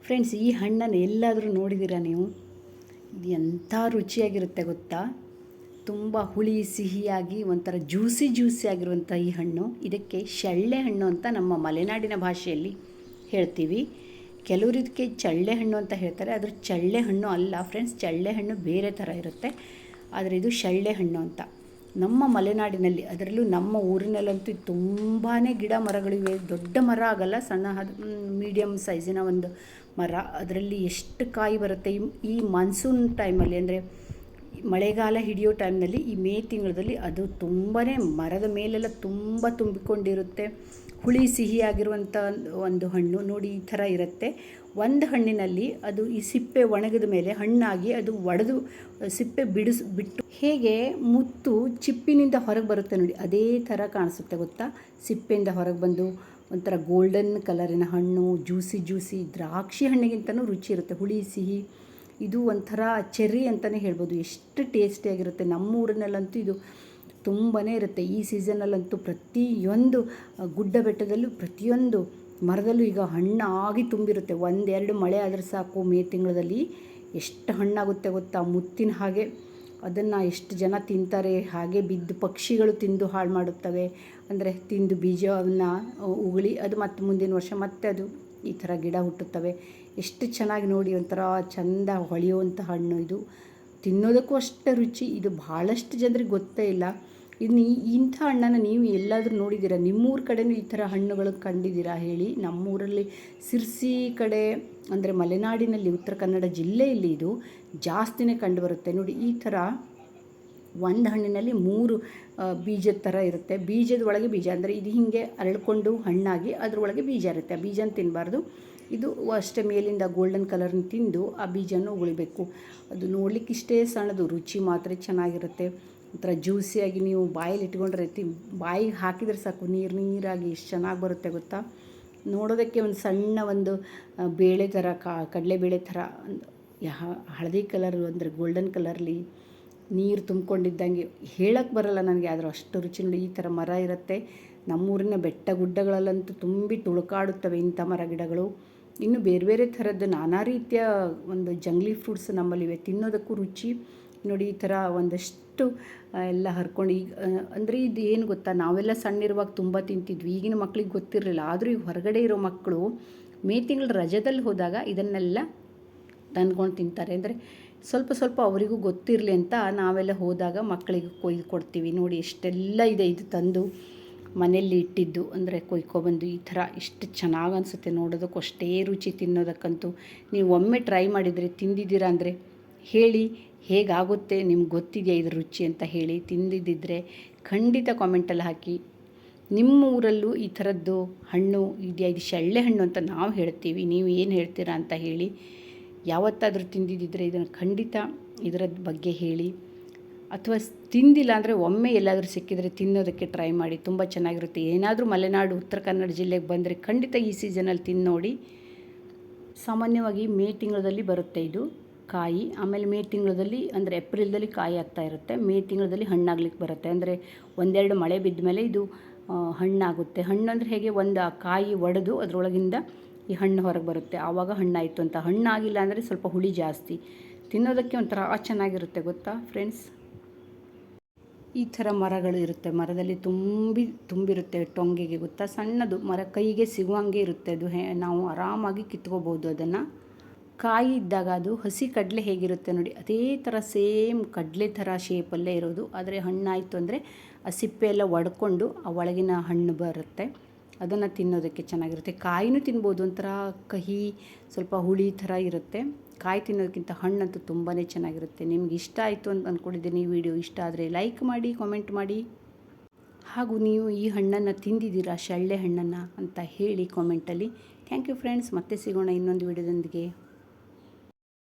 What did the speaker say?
Friends, ಈ ಹಣ್ಣನ್ನು ಎಲ್ಲಾದರೂ ನೋಡಿದ್ದೀರಾ ನೀವು? ಇದು ಎಂಥ ರುಚಿಯಾಗಿರುತ್ತೆ ಗೊತ್ತಾ? ತುಂಬ ಹುಳಿ ಸಿಹಿಯಾಗಿ ಒಂಥರ ಜ್ಯೂಸಿ ಆಗಿರುವಂಥ ಈ ಹಣ್ಣು, ಇದಕ್ಕೆ ಚಳ್ಳೆ ಹಣ್ಣು ಅಂತ ನಮ್ಮ ಮಲೆನಾಡಿನ ಭಾಷೆಯಲ್ಲಿ ಹೇಳ್ತೀವಿ. ಕೆಲವರು ಇದಕ್ಕೆ ಚಳ್ಳೆ ಹಣ್ಣು ಅಂತ ಹೇಳ್ತಾರೆ. ಆದರೆ ಚಳ್ಳೆ ಹಣ್ಣು ಅಲ್ಲ ಫ್ರೆಂಡ್ಸ್, ಚಳ್ಳೆ ಹಣ್ಣು ಬೇರೆ ಥರ ಇರುತ್ತೆ. ಆದರೆ ಇದು ಚಳ್ಳೆ ಹಣ್ಣು ಅಂತ. ನಮ್ಮ ಮಲೆನಾಡಿನಲ್ಲಿ, ಅದರಲ್ಲೂ ನಮ್ಮ ಊರಿನಲ್ಲಂತೂ ತುಂಬಾ ಗಿಡ ಮರಗಳಿವೆ. ದೊಡ್ಡ ಮರ ಆಗಲ್ಲ, ಸಣ್ಣ ಮೀಡಿಯಮ್ ಸೈಜಿನ ಒಂದು ಮರ. ಅದರಲ್ಲಿ ಎಷ್ಟು ಕಾಯಿ ಬರುತ್ತೆ. ಈ ಮಾನ್ಸೂನ್ ಟೈಮಲ್ಲಿ, ಅಂದರೆ ಮಳೆಗಾಲ ಹಿಡಿಯೋ ಟೈಮ್ನಲ್ಲಿ, ಈ ಮೇ ತಿಂಗಳಲ್ಲಿ ಅದು ತುಂಬಾ ಮರದ ಮೇಲೆಲ್ಲ ತುಂಬ ತುಂಬಿಕೊಂಡಿರುತ್ತೆ. ಹುಳಿ ಸಿಹಿಯಾಗಿರುವಂಥ ಒಂದು ಹಣ್ಣು ನೋಡಿ, ಈ ಥರ ಇರುತ್ತೆ. ಒಂದು ಹಣ್ಣಿನಲ್ಲಿ ಅದು ಈ ಸಿಪ್ಪೆ ಒಣಗಿದ ಮೇಲೆ ಹಣ್ಣಾಗಿ ಅದು ಒಡೆದು ಸಿಪ್ಪೆ ಬಿಟ್ಟು ಹೇಗೆ ಮುತ್ತು ಚಿಪ್ಪಿನಿಂದ ಹೊರಗೆ ಬರುತ್ತೆ ನೋಡಿ, ಅದೇ ಥರ ಕಾಣಿಸುತ್ತೆ ಗೊತ್ತಾ? ಸಿಪ್ಪೆಯಿಂದ ಹೊರಗೆ ಬಂದು ಒಂಥರ ಗೋಲ್ಡನ್ ಕಲರಿನ ಹಣ್ಣು, ಜ್ಯೂಸಿ ದ್ರಾಕ್ಷಿ ಹಣ್ಣಿಗಿಂತನೂ ರುಚಿ ಇರುತ್ತೆ, ಹುಳಿ ಸಿಹಿ. ಇದು ಒಂಥರ ಚೆರ್ರಿ ಅಂತಲೇ ಹೇಳ್ಬೋದು. ಎಷ್ಟು ಟೇಸ್ಟಿಯಾಗಿರುತ್ತೆ. ನಮ್ಮ ಊರಿನಲ್ಲಂತೂ ಇದು ತುಂಬಾ ಇರುತ್ತೆ. ಈ ಸೀಸನಲ್ಲಂತೂ ಪ್ರತಿಯೊಂದು ಗುಡ್ಡ ಬೆಟ್ಟದಲ್ಲೂ ಪ್ರತಿಯೊಂದು ಮರದಲ್ಲೂ ಈಗ ಹಣ್ಣಾಗಿ ತುಂಬಿರುತ್ತೆ. ಒಂದೆರಡು ಮಳೆ ಆದರೆ ಸಾಕು, ಮೇ ತಿಂಗಳಲ್ಲಿ ಎಷ್ಟು ಹಣ್ಣಾಗುತ್ತೆ ಗೊತ್ತಾ? ಮುತ್ತಿನ ಹಾಗೆ. ಅದನ್ನು ಎಷ್ಟು ಜನ ತಿಂತಾರೆ. ಹಾಗೆ ಬಿದ್ದು ಪಕ್ಷಿಗಳು ತಿಂದು ಹಾಳು ಮಾಡುತ್ತವೆ. ಅಂದರೆ ತಿಂದು ಬೀಜವನ್ನು ಉಗುಳಿ ಅದು ಮತ್ತೆ ಮುಂದಿನ ವರ್ಷ ಮತ್ತೆ ಅದು ಈ ಥರ ಗಿಡ ಹುಟ್ಟುತ್ತವೆ. ಎಷ್ಟು ಚೆನ್ನಾಗಿ ನೋಡಿ, ಒಂಥರ ಚೆಂದ ಹೊಳೆಯುವಂಥ ಹಣ್ಣು ಇದು. ತಿನ್ನೋದಕ್ಕೂ ಅಷ್ಟೇ ರುಚಿ. ಇದು ಭಾಳಷ್ಟು ಜನರಿಗೆ ಗೊತ್ತೇ ಇಲ್ಲ. ಇನ್ನು ಇಂಥ ಹಣ್ಣನ್ನು ನೀವು ಎಲ್ಲಾದರೂ ನೋಡಿದ್ದೀರಾ? ನಿಮ್ಮೂರ ಕಡೆಯೂ ಈ ಥರ ಹಣ್ಣುಗಳು ಕಂಡಿದ್ದೀರಾ ಹೇಳಿ? ನಮ್ಮೂರಲ್ಲಿ ಸಿರ್ಸಿ ಕಡೆ, ಅಂದರೆ ಮಲೆನಾಡಿನಲ್ಲಿ, ಉತ್ತರ ಕನ್ನಡ ಜಿಲ್ಲೆಯಲ್ಲಿ ಇದು ಜಾಸ್ತಿನೇ ಕಂಡುಬರುತ್ತೆ ನೋಡಿ. ಈ ಥರ ಒಂದು ಹಣ್ಣಿನಲ್ಲಿ 3 ಬೀಜದ ಥರ ಇರುತ್ತೆ. ಬೀಜದ ಒಳಗೆ ಬೀಜ, ಅಂದರೆ ಇದು ಹೀಗೆ ಅರಳ್ಕೊಂಡು ಹಣ್ಣಾಗಿ ಅದರೊಳಗೆ ಬೀಜ ಇರುತ್ತೆ. ಆ ಬೀಜನ ತಿನ್ನಬಾರ್ದು. ಇದು ಅಷ್ಟೇ ಮೇಲಿಂದ ಗೋಲ್ಡನ್ ಕಲರ್ನ ತಿಂದು ಆ ಬೀಜನ ಉಗುಳಬೇಕು. ಅದು ನೋಡ್ಲಿಕ್ಕೆ ಇಷ್ಟೇ ಸಣ್ಣದು, ರುಚಿ ಮಾತ್ರ ಚೆನ್ನಾಗಿರುತ್ತೆ. ಒಂಥರ ಜ್ಯೂಸಿಯಾಗಿ ನೀವು ಬಾಯಲ್ಲಿ ಇಟ್ಕೊಂಡ್ರೆ ಬಾಯಿಗೆ ಹಾಕಿದರೆ ಸಾಕು, ನೀರಾಗಿ ಎಷ್ಟು ಚೆನ್ನಾಗಿ ಬರುತ್ತೆ ಗೊತ್ತಾ? ನೋಡೋದಕ್ಕೆ ಒಂದು ಸಣ್ಣ ಒಂದು ಬೇಳೆ ಥರ, ಕಡಲೆಬೇಳೆ ಥರ ಹಳದಿ ಕಲರು, ಅಂದರೆ ಗೋಲ್ಡನ್ ಕಲರ್ಲಿ ನೀರು ತುಂಬಿಕೊಂಡಿದ್ದಂಗೆ ಹೇಳಕ್ಕೆ ಬರಲ್ಲ ನನಗೆ. ಆದರೂ ಅಷ್ಟು ರುಚಿ ನೋಡಿ. ಈ ಥರ ಮರ ಇರುತ್ತೆ. ನಮ್ಮೂರಿನ ಬೆಟ್ಟ ಗುಡ್ಡಗಳಲ್ಲಂತೂ ತುಂಬಿ ತುಳುಕಾಡುತ್ತವೆ ಇಂಥ ಮರ ಗಿಡಗಳು. ಇನ್ನು ಬೇರೆ ಬೇರೆ ಥರದ್ದು ನಾನಾ ರೀತಿಯ ಒಂದು ಜಂಗ್ಲಿ ಫ್ರೂಟ್ಸ್ ನಮ್ಮಲ್ಲಿವೆ. ತಿನ್ನೋದಕ್ಕೂ ರುಚಿ ನೋಡಿ. ಈ ಥರ ಒಂದಷ್ಟು ಎಲ್ಲ ಹರ್ಕೊಂಡು, ಈಗ ಅಂದರೆ ಇದು ಏನು ಗೊತ್ತಾ, ನಾವೆಲ್ಲ ಸಣ್ಣಿರುವಾಗ ತುಂಬ ತಿಂತಿದ್ವಿ. ಈಗಿನ ಮಕ್ಕಳಿಗೆ ಗೊತ್ತಿರಲಿಲ್ಲ. ಆದರೂ ಈ ಹೊರಗಡೆ ಇರೋ ಮಕ್ಕಳು ಮೇ ತಿಂಗಳ ರಜದಲ್ಲಿ ಹೋದಾಗ ಇದನ್ನೆಲ್ಲ ತಂದ್ಕೊಂಡು ತಿಂತಾರೆ. ಅಂದರೆ ಸ್ವಲ್ಪ ಅವರಿಗೂ ಗೊತ್ತಿರಲಿ ಅಂತ ನಾವೆಲ್ಲ ಹೋದಾಗ ಮಕ್ಕಳಿಗೆ ಕೊಯ್ದು ಕೊಡ್ತೀವಿ. ನೋಡಿ ಎಷ್ಟೆಲ್ಲ ಇದೆ. ಇದು ತಂದು ಮನೆಯಲ್ಲಿ ಇಟ್ಟಿದ್ದು, ಅಂದರೆ ಕೊಯ್ಕೊಬಂದು ಈ ಥರ ಎಷ್ಟು ಚೆನ್ನಾಗಿ ಅನಿಸುತ್ತೆ. ನೋಡೋದಕ್ಕೂ ಅಷ್ಟೇ ರುಚಿ. ತಿನ್ನೋದಕ್ಕಂತೂ ನೀವು ಒಮ್ಮೆ ಟ್ರೈ ಮಾಡಿದರೆ, ತಿಂದಿದ್ದೀರಾ ಅಂದರೆ ಹೇಳಿ ಹೇಗಾಗುತ್ತೆ, ನಿಮ್ಗೆ ಗೊತ್ತಿದೆಯಾ ಇದ್ರ ರುಚಿ ಅಂತ ಹೇಳಿ. ತಿಂದಿದ್ದಿದ್ರೆ ಖಂಡಿತ ಕಾಮೆಂಟಲ್ಲಿ ಹಾಕಿ. ನಿಮ್ಮ ಊರಲ್ಲೂ ಈ ಥರದ್ದು ಹಣ್ಣು ಇದೆಯಾ? ಇದು ಚಳ್ಳೆ ಹಣ್ಣು ಅಂತ ನಾವು ಹೇಳ್ತೀವಿ, ನೀವು ಏನು ಹೇಳ್ತೀರಾ ಅಂತ ಹೇಳಿ. ಯಾವತ್ತಾದರೂ ತಿಂದಿದ್ದಿದ್ರೆ ಇದನ್ನು ಖಂಡಿತ ಇದರದ್ದು ಬಗ್ಗೆ ಹೇಳಿ. ಅಥವಾ ತಿಂದಿಲ್ಲ ಅಂದರೆ ಒಮ್ಮೆ ಎಲ್ಲಾದರೂ ಸಿಕ್ಕಿದರೆ ತಿನ್ನೋದಕ್ಕೆ ಟ್ರೈ ಮಾಡಿ. ತುಂಬ ಚೆನ್ನಾಗಿರುತ್ತೆ. ಏನಾದರೂ ಮಲೆನಾಡು, ಉತ್ತರ ಕನ್ನಡ ಜಿಲ್ಲೆಗೆ ಬಂದರೆ ಖಂಡಿತ ಈ ಸೀಸನಲ್ಲಿ ತಿಂದು ನೋಡಿ. ಸಾಮಾನ್ಯವಾಗಿ ಮೇ ತಿಂಗಳಲ್ಲಿ ಬರುತ್ತೆ ಇದು ಕಾಯಿ. ಆಮೇಲೆ ಮೇ ತಿಂಗಳಲ್ಲಿ, ಅಂದರೆ ಏಪ್ರಿಲ್ದಲ್ಲಿ ಕಾಯಿ ಆಗ್ತಾ ಇರುತ್ತೆ. ಮೇ ತಿಂಗಳಲ್ಲಿ ಹಣ್ಣಾಗ್ಲಿಕ್ಕೆ ಬರುತ್ತೆ. ಅಂದರೆ ಒಂದೆರಡು ಮಳೆ ಬಿದ್ದ ಮೇಲೆ ಇದು ಹಣ್ಣಾಗುತ್ತೆ. ಹಣ್ಣು ಅಂದರೆ ಹೇಗೆ, ಒಂದು ಕಾಯಿ ಒಡೆದು ಅದರೊಳಗಿಂದ ಈ ಹಣ್ಣು ಹೊರಗೆ ಬರುತ್ತೆ. ಆವಾಗ ಹಣ್ಣಾಯಿತು ಅಂತ. ಹಣ್ಣಾಗಿಲ್ಲ ಅಂದರೆ ಸ್ವಲ್ಪ ಹುಳಿ ಜಾಸ್ತಿ. ತಿನ್ನೋದಕ್ಕೆ ಒಂಥರ ಚೆನ್ನಾಗಿರುತ್ತೆ ಗೊತ್ತಾ ಫ್ರೆಂಡ್ಸ್? ಈ ಥರ ಮರಗಳು ಇರುತ್ತೆ. ಮರದಲ್ಲಿ ತುಂಬಿರುತ್ತೆ ಟೊಂಗೆಗೆ ಗೊತ್ತಾ? ಸಣ್ಣದು ಮರ, ಕೈಗೆ ಸಿಗುವಂಗೆ ಇರುತ್ತೆ ಅದು. ನಾವು ಆರಾಮಾಗಿ ಕಿತ್ಕೋಬೋದು ಅದನ್ನು. ಕಾಯಿ ಇದ್ದಾಗ ಅದು ಹಸಿ ಕಡಲೆ ಹೇಗಿರುತ್ತೆ ನೋಡಿ, ಅದೇ ಥರ ಸೇಮ್ ಕಡಲೆ ಥರ ಶೇಪಲ್ಲೇ ಇರೋದು. ಆದರೆ ಹಣ್ಣಾಯಿತು ಅಂದರೆ ಆ ಸಿಪ್ಪೆ ಎಲ್ಲ ಒಡ್ಕೊಂಡು ಆ ಒಳಗಿನ ಹಣ್ಣು ಬರುತ್ತೆ. ಅದನ್ನು ತಿನ್ನೋದಕ್ಕೆ ಚೆನ್ನಾಗಿರುತ್ತೆ. ಕಾಯಿನೂ ತಿನ್ಬೋದು. ಒಂಥರ ಕಹಿ, ಸ್ವಲ್ಪ ಹುಳಿ ಥರ ಇರುತ್ತೆ. ಕಾಯಿ ತಿನ್ನೋದಕ್ಕಿಂತ ಹಣ್ಣಂತೂ ತುಂಬಾ ಚೆನ್ನಾಗಿರುತ್ತೆ. ನಿಮ್ಗೆ ಇಷ್ಟ ಆಯಿತು ಅಂತ ಅಂದ್ಕೊಂಡಿದ್ದೀನಿ. ಈ ವಿಡಿಯೋ ಇಷ್ಟ ಆದರೆ ಲೈಕ್ ಮಾಡಿ, ಕಾಮೆಂಟ್ ಮಾಡಿ. ಹಾಗೂ ನೀವು ಈ ಹಣ್ಣನ್ನು ತಿಂದಿದ್ದೀರಾ, ಚಳ್ಳೆ ಹಣ್ಣನ್ನು ಅಂತ ಹೇಳಿ ಕಾಮೆಂಟಲ್ಲಿ. Thank you friends. ಮತ್ತೆ ಸಿಗೋಣ ಇನ್ನೊಂದು ವಿಡಿಯೋದೊಂದಿಗೆ.